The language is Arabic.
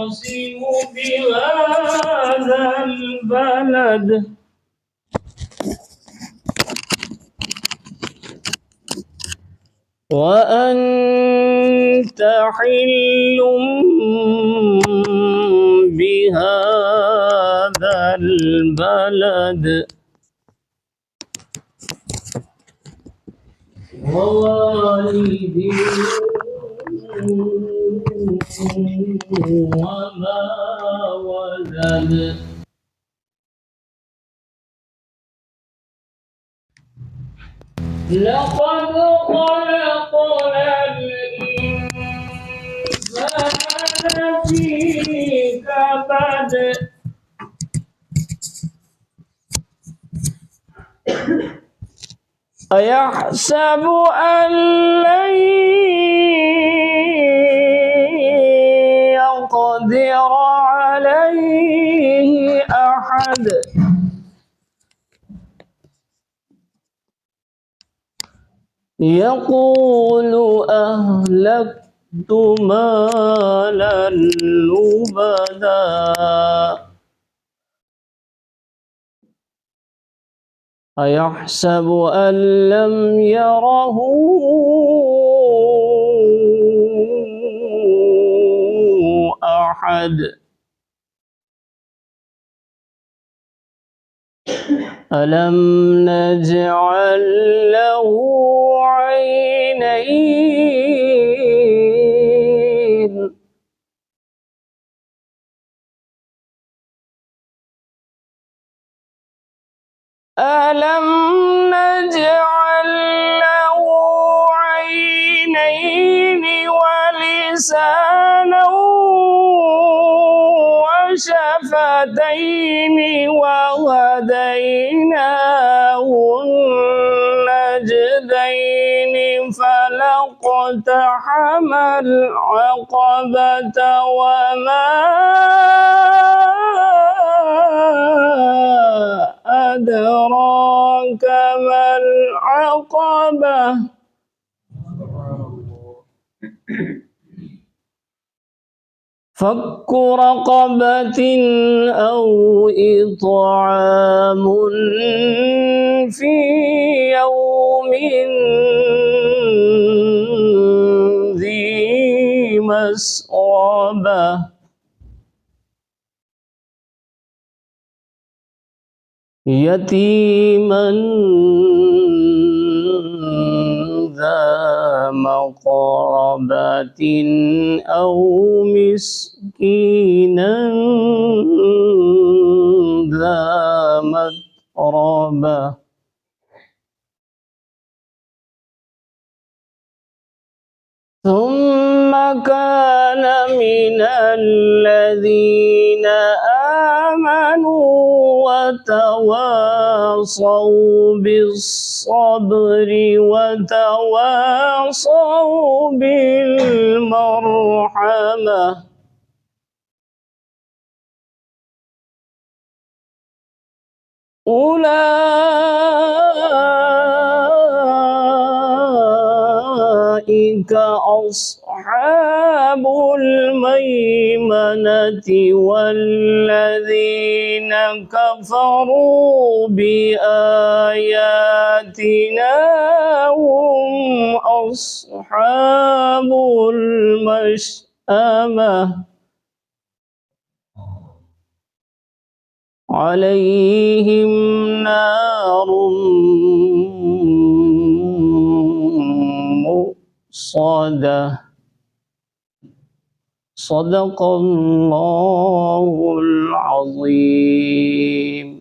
أقسم بهذا البلد وأنت حل بهذا البلد ووالد وما ولد لقد خلقنا الإنسان في كبد أيحسب أن لن يقدر عليه أحد يقول أهلكت مالا لبدا أيحسب أن لم يره أحد ألم نجعل له عينين ألم نجعل له عينين ولسانا وشفتين وهديناه النجدين فلاقتحم العقبة وما أدراك ما العقبة فك رقبة أو إطعام في يوم ذي مسغبة يتيما ذا مقربة أو مسكينا ذا متربة ثم كان من الذين آمنوا وتواصوا بالصبر وتواصوا بالمرحمة أولئك أصحاب الميمنة والذين كفروا بآياتنا هم أصحاب المشأمة عليهم نار مؤصدة صدق الله العظيم.